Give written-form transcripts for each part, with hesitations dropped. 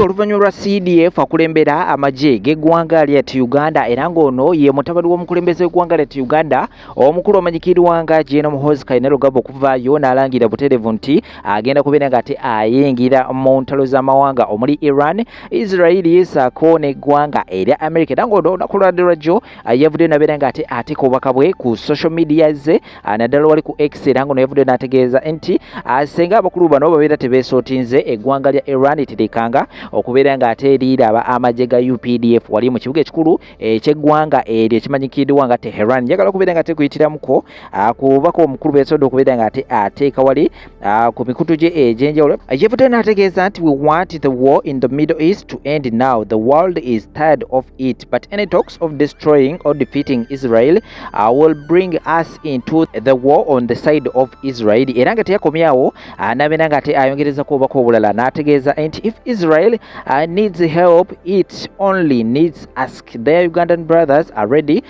oluvannyuma lwa CDF akulembera amagye g'eggwanga ly'etti Uganda era ng'ono ye mutabani w'omukulembeze w'eggwanga ly'etti Uganda omukulu omanyikiddwa nga General Muhoozi Kainerugaba okuvaayo n'alangira butereevu nti agenda kubeera ng'ate ayingira mu ntalo z'amawanga omuli Iran, Israel ssaako n'eggwanga erya America era ng'ono olunaku lw'addirajjo yavuddeyo n'abeera ng'ate ateeka obubaka bwe ku social media ze naddala wali ku X era ng'ono yavuddeyo n'ategeeza nti senga abakulu bano babeera tebeesootinze eggwanga lya Iran terekanga okubeera ng'ate liiraba amagye ga UPDF wali mu kibuga ekikulu eky'eggwanga eryo ekimanyikiddwa nga Tehran njagala okubeera ng'ate kuyitiramuko ku bubaka omukulu beesobodde okubeera ng'ate ateeka wali ku mikutu gye egy'enjawulo yavuddeyo n'ategeeza nti we want the war in the Middle East to end now. The world is tired of it, but any talks of destroying or defeating Israel will bring us into the war on the side of Israel. Era nga teyakomyawo n'abeera ng'ate ayongerezako obubaka obulala n'ategeeza nti if Israel needs help, it only needs ask. Their Ugandan brothers are ready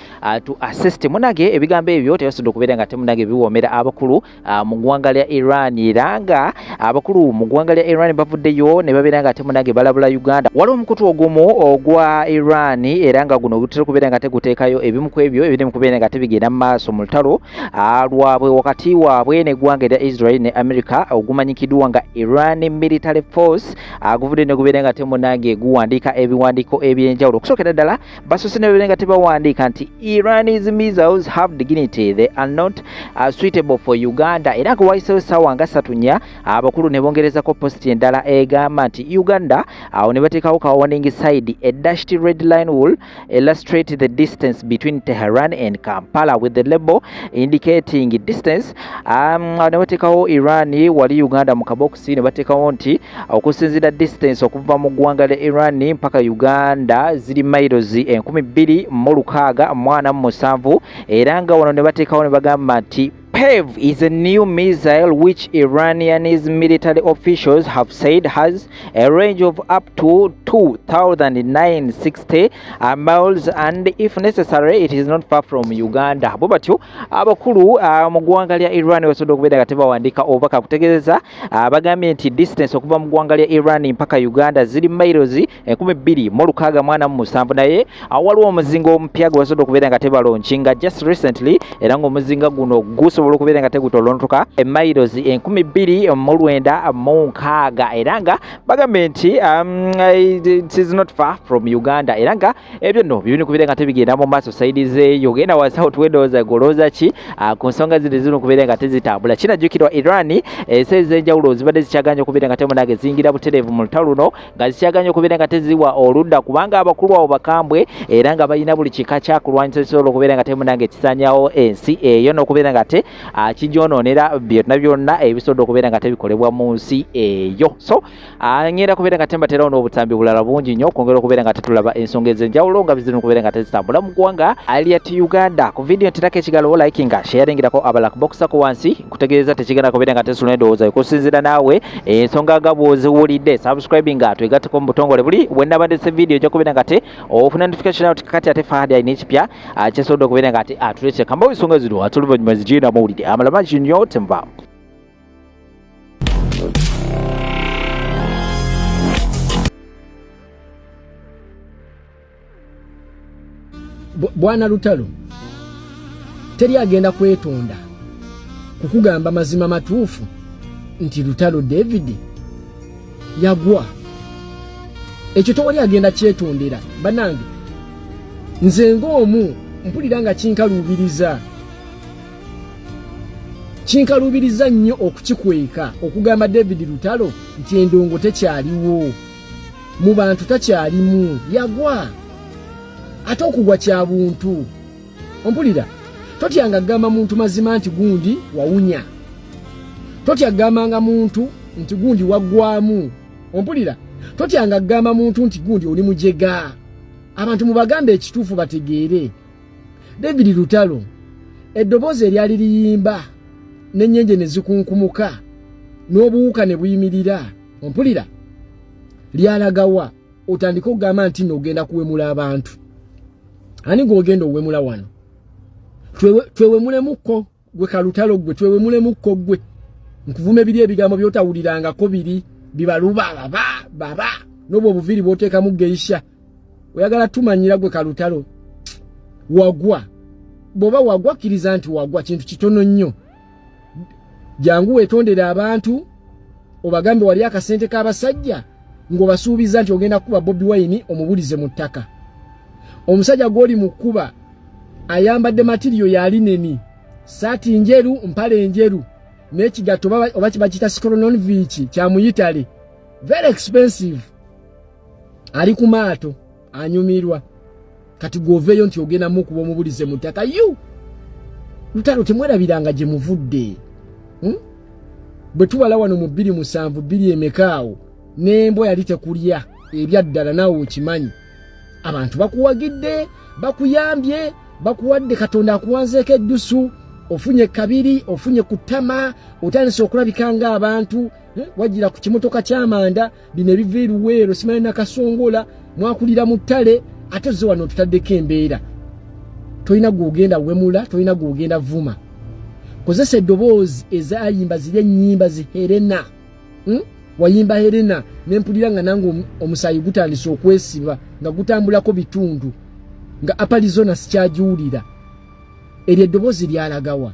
to assist. Munage ebigambo ebyo tebasobodde okubeera nga temunage biwoomera abakulu mu ggwanga lya Iran era nga abakulu mu ggwanga lya Iran bavuddeyo ne babeera nga temunage balabula Uganda. Waliwo omukutu ogumu ogwa Iran era nga guno gutera okubeera nga teguteekayo ebimu ku ebyo ebiri mu kubeera nga tebigenda mu maaso mu lutalo lwabwe wakati waabwe n'eggwanga erya Israel ne America ogumanyikiddwa nga Iran Military Force guvudde ne gubeera nga temunange guwandiika ebiwandiiko ebyenjawulo okusookera ddala basoose ne babeera nga tebawandiika nti Iran's missiles have dignity, they are not suitable for Uganda. Era nga wayiseewo essaawa nga 3 abakulu ne bongerezako positi endala egamba nti Uganda awo ne bateekawo ka warning side a dashed red line will illustrate the distance between Tehran and Kampala with the label indicating distance. Ne bateekawo Iran wali Uganda mu kabokisi ne bateekawo nti okusinziira distance okuva mu ggwanga lya Iran mpaka Uganda ziri miles 2647 era nga wano ne bateekawo ne bagamba nti PAVE is a new missile which Iranian military officials have said has a range of up to 2,960 miles and if necessary it is not far from Uganda. Bwe batyo abakulu mu ggwanga lya Iran basobodde okubeera nga tebawandiika obubaka kutegeeza bagambye nti distance okuva mu ggwanga lya Iran mpaka Uganda ziri miles 2647 naye waliwo omuzinga omupya gwe basobodde okubeera nga tebalonkinga just recently era ng'omuzinga guno gusobola okubeera nga tegutolontoka miles 2960 era nga bagambye nti it is not far from Uganda era nga ebyo nno bibini kubeera nga tebigenda mu maaso saidi zeeyo genda wasawo tuwedooza golooza ki ku nsonga zino kubeera nga tezitambula kinajjukirwa Iran ensi ez'enjawulo zibadde zikyaganya okubeera nga temunage ziyingira butereevu mu lutalo luno nga zikyaganya okubeera nga teziwa oludda kubanga abakulu abo bakambwe era nga balina buli kika kyakulwanyisa ekisobola okubeera nga temunage kisanyawo ensi eyo n'okubeera nga te kijonoonera byonna ebisobodde okubeera nga tebikolebwa mu nsi eyo. So ngenda kubeera nga tembaterawo n'obutambi bulala bungi nnyo okwongera okubeera nga tetulaba ensonga ez'enjawulo nga bizina okubeera nga tezitambula mu ggwanga ly'etti Uganda. Ku vidiyo ntirako ekigalo likinga sharingirako abalaka bokusako wansi nkutegeeza tekigenda kubeera nga tesula endowooza okusinziira naawe ensonga nga bw'oziwulidde subscribing nga twegatteko mu butongole buli bwe nnaba ndese vidiyo ojja kubeera nga te ofuna notification out kakati ate Fahad alina ekipya kyesobodde okubeera nga ate atuleetera kambawo ensonga zino ate oluvannyuma zigiina mawulire amalamaji nnyo temuvaamu. Bwana Lutalo teri agenda kwetonda kukugamba mazima matuufu nti Lutalo David yagwa ekyo tewali agenda kyetondera. Banange nze ng'omu mpulira nga kinkalubiriza nnyo okukikweka okugamba David Lutalo nti endongo tekyaliwo mu bantu takyalimu yagwa ate okugwa kya buntu. Ompulira totyanga gamba muntu mazima nti gundi wawunya, totyagambanga muntu nti gundi waggwamu. Ompulira totyanga gamba muntu nti gundi oli mujega. Abantu mubagambe ekituufu bategeere. David Lutalo eddoboozi eryali liyimba n'ennyenje ne zikunkumuka n'obuwuka ne buyimirira, ompulira lyalagawa otandika okugamba nti n'ogenda kuwemula abantu. Ani gw'ogenda owemula wano? Twewemulemukko gwe Kalutalo gwe, twewemulemukko gwe. Nkuvuma ebiri ebigambo by'otawulirangako biri bibaluba baba nobo obuviri bwoteka mu geisha oyagala tumanyira gwe kalutalo wagwa boba wagwa kiriza nti wagwa kintu kitono nnyo jangu wetondera abantu obagambe wali akasente k'abasajja ngo basuubiza nti ogenda kuba Bobi Wine omubulize mu ttaka omusajja goli mukuba ayambadde material ya lineni saati njeru mpale njeru n'ekigato oba kibakita Skoronovic kya mu Italy very expensive ali ku maato anyumirwa kati goveyo nti ogenda mu kuba omubulize mu ttaka lutalo temwerabiranga gye muvudde bwe tubala wano mu 2 2 emekaawo nembo yali tekulya ebyaddala nawe okimanyi abantu bakuwagidde bakuyambye bakuwadde Katonda akuwanzeeko eddusu ofunye kabiri ofunye kutama otandise okulabikanga abantu wagira ku kimotoka ky'amanda bino ebiviiru weero simanyi nakasongola mwakulira mu ttale ate zo wano tutaddeko embeera tolina gwogenda wemula tolina gwogenda vuma kozesa eddoboozi ezayimba ziri ennyimba ziherena wayimba herena nempulira nga nange omusayi gutandise okwesiba nga gutambulako bitundu nga Arizona sikyajiwulira eryo eddoboozi lyalagawa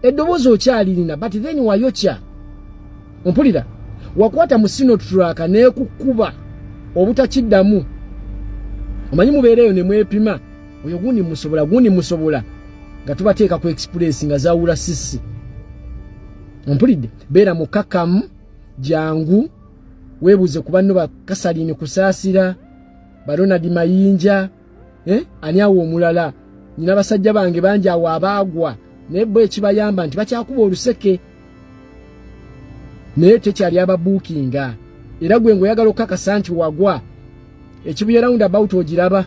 eddoboozi okyalirina but then wayokya ompulira wakwata mu sinotraka neekukuba obutakiddamu omanyi mubeereyo ne mwepima oyo gundi musobola nga tubateeka ku express nga zawula sisi ompulidde beera mukakamu jangu webuze ku banno bakasalini kusaasira Baronadi Mayinja ani awo omulala nyina basajja bange bangi awo abaagwa naye bo ekibayamba nti bakyakuba oluseke naye tekyali ababuukinga era gwe ngoyagala okukakasa nti wagwa ekibuye roundabout ogiraba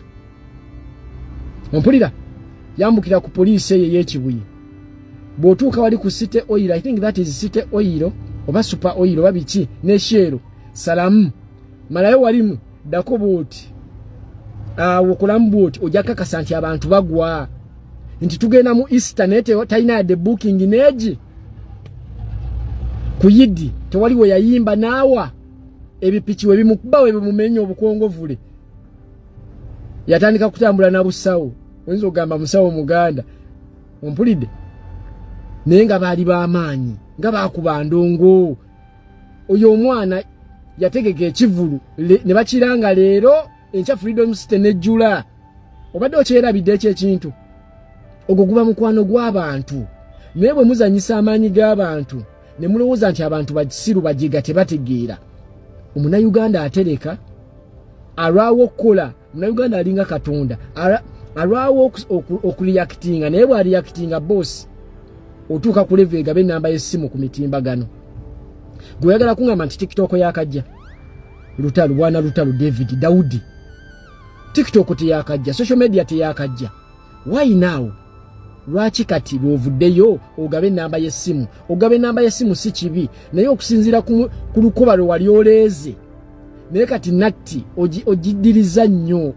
ompulira yambukira ku poliisi eyo y'ekibuye bw'otuuka wali ku City Oil I think that is City Oil oba Super Oil oba biki ne Shell salamu malayo walimu dako booti wokulambu booti ojja kakasa nti abantu bagwa nti tugenda mu Easter nete talina yadde booking neegi ku Yidi tewali we yayimba naawa ebipiki we bimukuba we bimumenya obukongovule yatandika kutambula na busawo wenzo gamba musawo muganda ompulidde naye nga baali b'amaanyi nga baakuba ndongo oyo omwana yategeka ekivulu ne bakiranga leero enkya Freedom City nejjula obadde okyerabidde ekyekintu ogwo guba mukwano gw'abantu naye bwe muzanyisa amaanyi g'abantu ne mulowooza nti abantu basiru bajiga tebategeera omunayuganda atereka alwawo okukola omunayuganda alinga Katonda alwawo okureactinga naye bw'areactinga boss otuuka ku level egabe ennamba y'essimu ku mitimbagano gwe oyagala kuŋŋamba nti TikTok yakajja lutalo David Daudi TikTok teyakajja social media teyakajja why now lwaki kati lwovuddeyo ogabe ennamba y'essimu ogabe ennamba y'essimu si kibi naye okusinziira ku lukoba lwe wali oleeze naye kati natti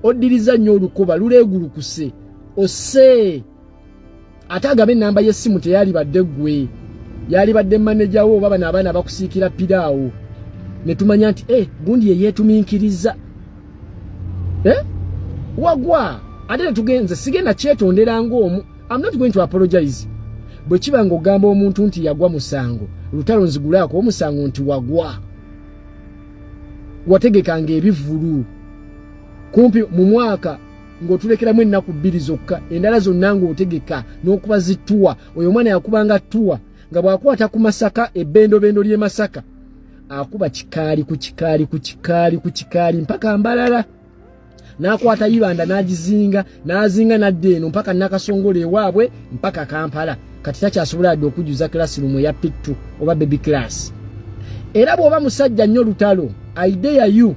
oddiriza nnyo olukoba luleegulukuse ose ate agabe ennamba y'essimu teyali badde gwe yali badde manager wo baba n'abaana bakusiikira piraawo ne tumanya nti gundi ye yeetuminkiriza wagwa ate tugenze sigenda kyetondera ng'omu I'm not going to apologize bwe kiba ng'ogamba omuntu nti yagwa musango lutalo nzigulaako omusango nti wagwa wategekanga ebivulu kumpi mu mwaka ng'otulekeramu ennaku 2 zokka endala zonna ng'otegeka n'okuba zittuwa oyo omwana yakubanga ttuwa nga bw'akwata ku Masaka ebbendobendo ly'e Masaka akuba kikaali ku kikaali mpaka Mbalala n'akwata Ibanda n'azinga nadde eno mpaka Nakasongole ewaabwe mpaka Kampala kati takyasobola dde okujuza classroom ya P2 oba baby class era bw'oba musajja nnyo lutalo idea you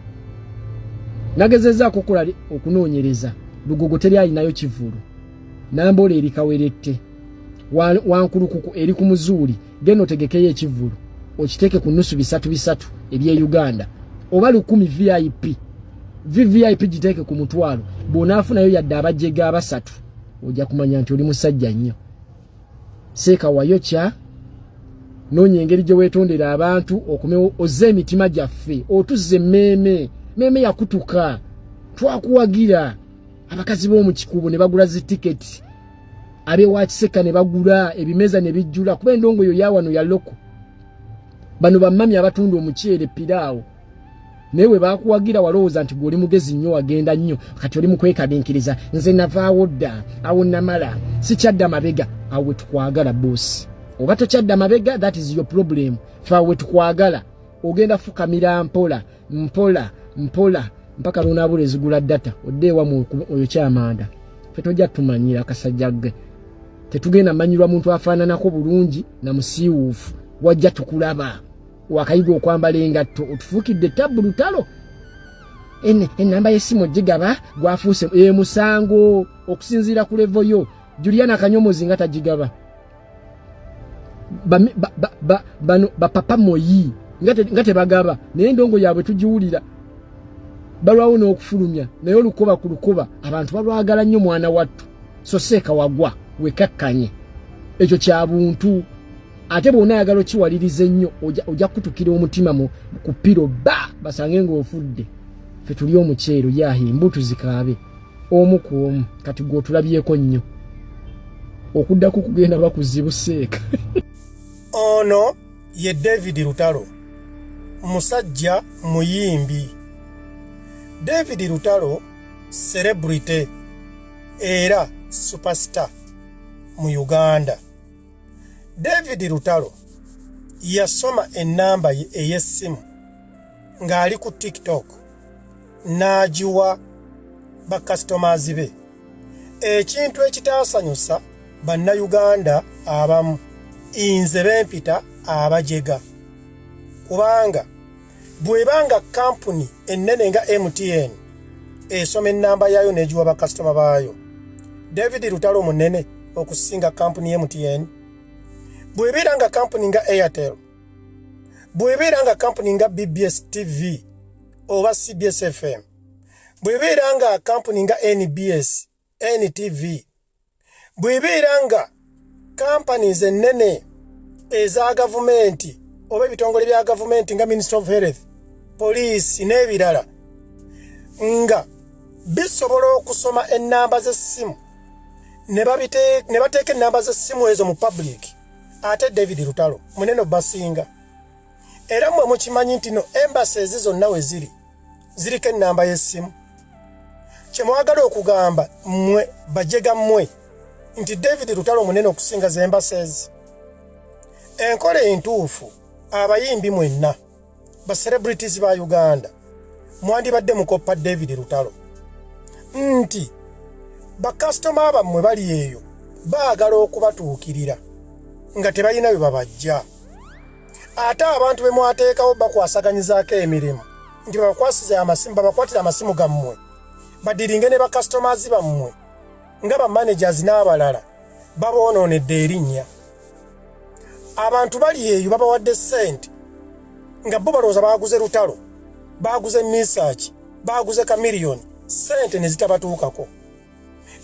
nagezezzaako okukola okunoonyereza Lugogo teri alinayo kivulu Nambola eri Kawerette wankulukuku eri ku Muzuuli genda otegekeyo ekivulu okiteeke ku nnusu 3 eby'e Uganda oba 10 VIP giteeke ku mutwalo bw'onaafunayo yadde abajjega abasatu ojja kumanya nti oli musajja nnyo seeka wayokya noonya engeri gye weetondera abantu oze emitima gyaffe otuzze emmeeme meme yakutuka twakuwagira abakazi b'omu kikubo ne bagula zi ticket abe wakiseka ne bagula ebimeza ne bijjula kuba endongo yo yawano ya loko bano bamami abatunda omukyere piraawo newe bakuwagira walowooza nti goli mugezi nnyo agenda nnyo kati oli mukwekabinkiriza nze navaawo dda awo namala sikyadda mabega awe tukwagala bosi oba tokyadda mabega that is your problem faawe tukwagala ogenda fukamira mpola mpaka lunaabula ezigula data oddeewamu oyo kyamanda fe tojja tumanyira kasajjagge tetugenda manyirwa muntu afaananako bulungi na musiiwuufu wajja tukulaba wakayiga okwambala engatto otufuukidde tabbu lutalo enamba y'essimu gigaba gwafuuse musango okusinziira ku levo yo Juliana Kanyomozi nga tagigaba bano bapapa moyi nga tebagaba naye endongo yaabwe tugiwulira balwawo n'okufulumya naye olukoba ku lukoba abantu balwagala nnyo mwana wattu so seeka wagwa wekakkanye ekyo kya buntu ate bw'onaayagala okiwaliriza ennyo ojja kutukira omutima ku piro basange ng'ofudde ffe tuli omukyero yahi embutu zikaabe omu ku omu kati gw'otulabyeko nnyo okuddaku kugenda bakuzibu seeka ono ye David Lutalo musajja muyimbi David Lutalo celebrity era superstar mu Uganda. David Lutalo yasoma enamba ey'essimu ng'ali ku TikTok n'agiwa bakasitomazi be. Ekintu ekitaasanyusa bannayuganda abamu inze bempita abajega kubanga bwebanga kampuni ennene nga MTN esoma enamba yaayo n'egiwa bakasitoma baayo. David Lutalo munene okusinga kampuni MTN. Bwebeera nga kampuni nga Airtel, bwebeera nga kampuni nga BBS TV oba CBS FM, bwebeera nga kampuni nga NBS, NTV, bwebeera nga companies ennene eza gavumenti oba ebitongole bya gavumenti nga Ministry of Health, Police n'ebirala nga bisobola okusoma ennamba z'essimu ne bateeka ennamba z'essimu ezo mu public. Ate David Lutalo munene basinga era mwe mukimanyi nti no embassies zonna we ziriko ennamba y'essimu. Kye mwagala okugamba mmwe bajega mmwe nti David Lutalo munene okusinga ze embassies. Enkola entuufu abayimbi mwenna ba celebrities ba Uganda mwandibadde mukoppa David Lutalo nti bakasitoma bammwe bali eyo baagala okubatuukirira nga tebalina bye babajja. Ate abantu be mwateekawo bakwasaganyizaako emirimu nti babakwatira amasimu gammwe badiringe ne bakasitomazi bammwe nga bamanagers n'abalala baboonoonedde erinnya. Abantu bali eyo babawadde ssente nga bo balowooza baaguze Lutalo, baaguze Misaaki, baaguze Kamiliyoni, ssente ne zitabatuukako.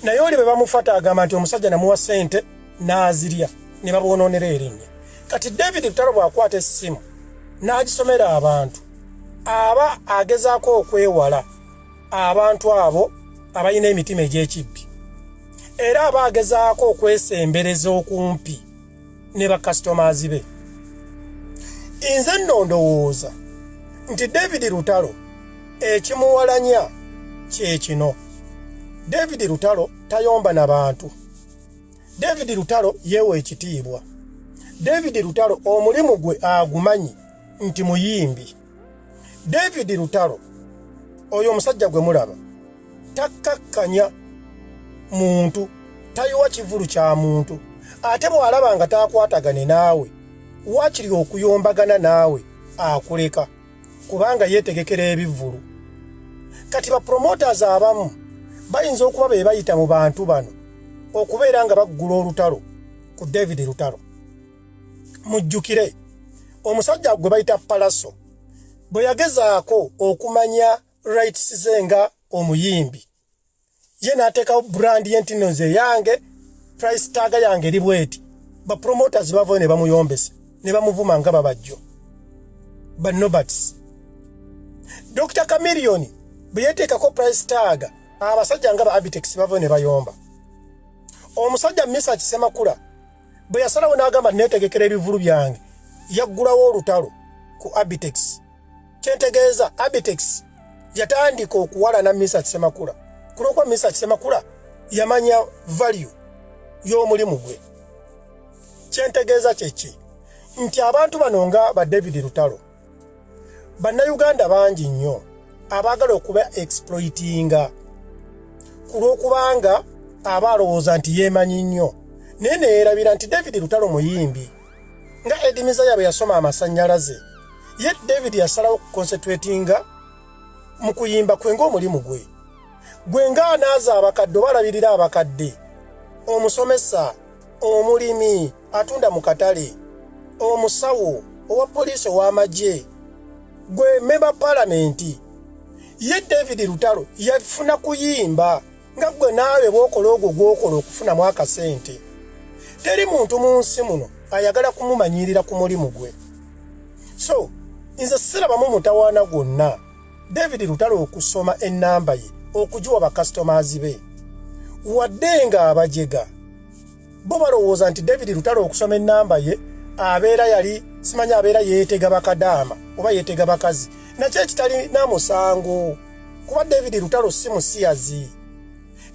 Naye oli bwe bamufata agamba nti omusajja namuwa ssente n'azirya ne baboonoonera erinnya. Kati David Lutalo bw'akwata essimu n'agisomera abantu aba agezaako okwewala abantu abo abalina emitima egy'ekibbi era aba agezaako okwesembereza okumpi ne bakasitomazi be. Nze nno ndowooza nti David Lutalo ekimuwalanya kye kino. David Lutalo tayomba na bantu. David Lutalo yeewa ekitiibwa. David Lutalo omulimu gwe agumanyi nti muyimbi. David Lutalo oyo omusajja gwe mulaba takkakkanya muntu, tayiwa kivulu kya muntu. Ate bw'alaba nga taakwatagane naawe wakiri okuyombagana naawe akuleka kubanga yeetegekera ebivvulu. Kati ba promoters abamu bayinza okuba be bayita mu bantu bano okubeera nga baggula olutalo ku David Lutalo. Mujjukire omusajja gwe bayita Palaso bwe yagezaako okumanya rights ze nga omuyimbi, ye n'ateekawo brand y'entino ze yange, price tag yange eri bweti. Ba promoters bavayo ne bamuyombesa ne bamuvuma nga babajjo ba nobats. Dr. Chameleone bwe yeteekako price tag abasajja nga ba Abitex bava ne bayomba. Omusajja Misa Kisemakula bwe yasalawo n'agamba neetegekera ebivulu byange yaggulawo olutalo ku Abitex. Kyentegeeza Abitex yatandika okuwalana Misa Kisemakula kulwokuba Misa Kisemakula yamanya value y'omulimu gwe. Kyentegeeza kyeki nti abantu bano nga ba David Lutalo bannayuganda bangi nnyo abaagala okuba exploitinga kulwokubanga aba alowooza nti yeemanyi nnyo naye neerabira nti David Lutalo muyimbi nga edimiza yabe yasoma amasannyalaze ye David yasalawo kuconcentratinga mu kuyimba kwe ng'omulimu gwe ng'anaaza abakadde balabirira abakadde omusomesa omulimi atunda mu katale omusawo owa poliisi ow'amagye gwe member parliament ye David Lutalo yafuna kuyimba nga gwe naawe bw'okola ogwo gw'okola okufunamu akasente. Teri muntu mu nsi muno ayagala kumumanyirira ku mulimu gwe. So nze sirabamu mutawaana gwonna David Lutalo okusoma ennamba ye okugiwa bakastomers be wadde nga abajega bo balowooza nti David Lutalo okusoma ennamba ye abeera yali simanyi abeera yeetega bakadaama oba yeetega bakazi nakyo ekitali namusango kuba David Lutalo si musiyazi.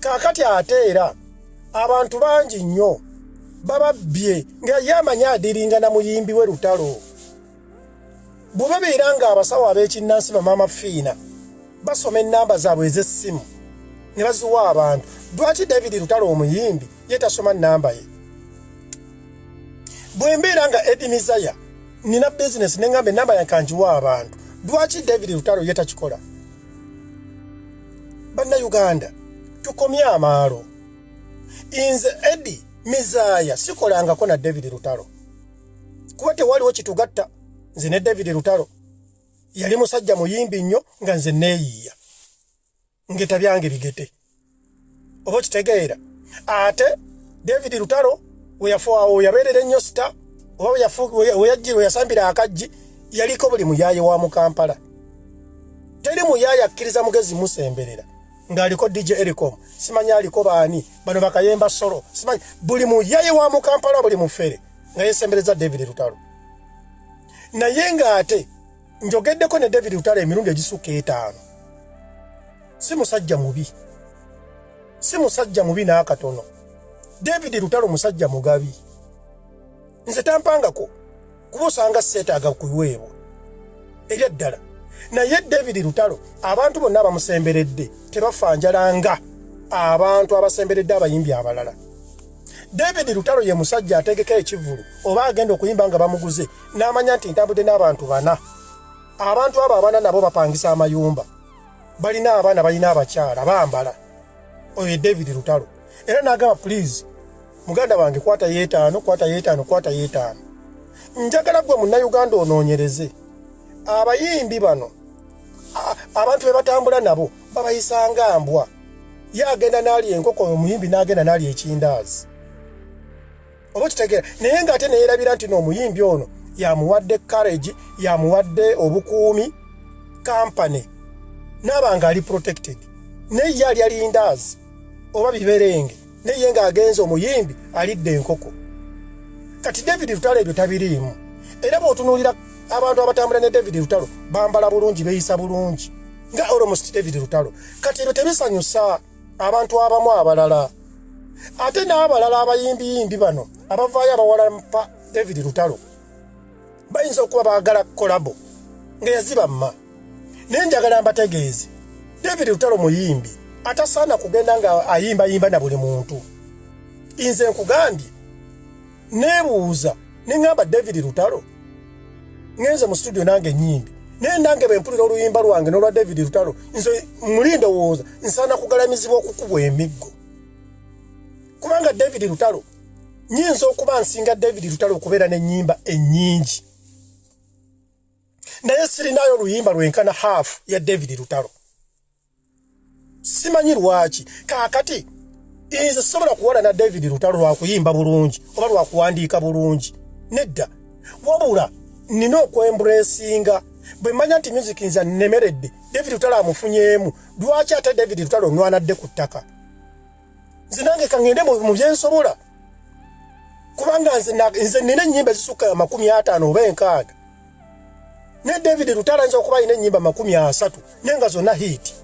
Kaakati ate era abantu bangi nnyo bababbye nga yamanya adiringa na muyimbi we Lutalo. Bwe babeera nga abasawo ab'ekinnansi bamaama Fiina basoma ennamba zaabwe ez'essimu ne baziwa abantu. Lwaki David Lutalo omuyimbi yetasoma nnamba ye? Bwe mbeera nga edimizaya nina business n'engamba ennamba yankanjiwa abantu. Lwaki David Lutalo yetakikola? Bannayuganda tukomye amaalo. Nze Eddie Mizaya sikolangako na David Lutalo kuba tewaliwo kitugatta. Nze ne David Lutalo yali musajja muyimbi nnyo nga nze neeyiiya ngeta byange bigete oba kitegeera. Ate David Lutalo weyafuawo yabeerera ennyo sita oba weyajjirwe yasambira akajji yaliko buli muyaaye wa mu Kampala. Teri muyaaye akkiriza mugezi musemberera ng'aliko DJ Ericom simanyi aliko baani bano bakayemba solo simanyi buli muyaaye wa mu Kampala buli mufere nga yesembereza David Lutalo. Naye ng'ate njogeddeko ne David Lutalo emirundi egisukka 5. Si musajja mubi n'akatono. David Lutalo musajja mugabi. Nze tampangako kuba osanga seetaaga kuweebwa erya ddala. Naye David Lutalo abantu bonna abamusemberedde tebafanjalanga abantu abasemberedde abayimbi abalala. David Lutalo ye musajja ategeka ekivulu oba agenda okuyimba nga bamuguze n'amanya nti ntambudde n'abantu 4. Abantu abo abana nabo bapangisa amayumba. Balina abaana balina abakyala bambala. Oyo David Lutalo. Era n'agamba please muganda wange kwata yeetaano. Njagala gwe munnayuganda onoonyereze. Abayimbi bano abantu be batambula nabo babayisanga mbwa. Ye agenda n'ali enkoko omuyimbi n'agenda n'ali ekindaazi. Oba kitegeera naye ng'ate neerabira nti n'omuyimbi ono yamuwadde courage yamuwadde obukuumi company n'abanga ali protected. Naye ye ali alindaazi oba biberenge naye ng'agenza omuyimbi alidde enkoko. Kati David Lutalo ebyo tabiriimu. Era bw'otunuulira abantu abatambula ne David Lutalo bambala bulungi beeyisa bulungi nga almost David Lutalo. Kati ebyo tebisanyusa abantu abamu abalala. Ate n'abalala abayimbi bano abavaayo abawalampa David Lutalo bayinza okuba baagala kolabo nga yaziba mma. Naye njagala mbategeeze David Lutalo muyimbi atasaana kugenda nga ayimba na buli muntu. Nze nkugambye neebuuza neŋŋamba David Lutalo ngenze mu studio nange nnyimbi naye nange bwe mpulira oluyimba lwange n'olwa David Lutalo nze mulinde wooza nsaana kugalamizibwa okukubwa emiggo. Kubanga David Lutalo nyinza okuba nsinga David Lutalo okubeera n'ennyimba ennyingi naye sirinayo oluyimba lwenkana half ya David Lutalo. Simanyi lwaki. Kaakati nze sobola kuwala na David Lutalo lwakuyimba bulungi oba lwakuwandiika bulungi nedda wabula nina okwembulesinga bwe manya nti music nza nemeredde David Lutalo amufunyeemu lwaki ate David Lutalo nwanadde ku ttaka nze nange kangende mu byensobola kubanga nze nina ennyimba zisukka 50 oba 60 ne David Lutalo nza okuba ina ennyimba 30 nenga zonna hit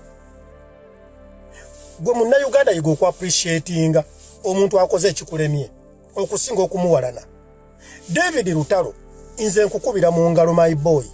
gwe munna Uganda yigo ku appreciatinga omuntu akoze ekikulemye okusinga okumuwalana David Lutalo nze nkukubira mu ngalo my boy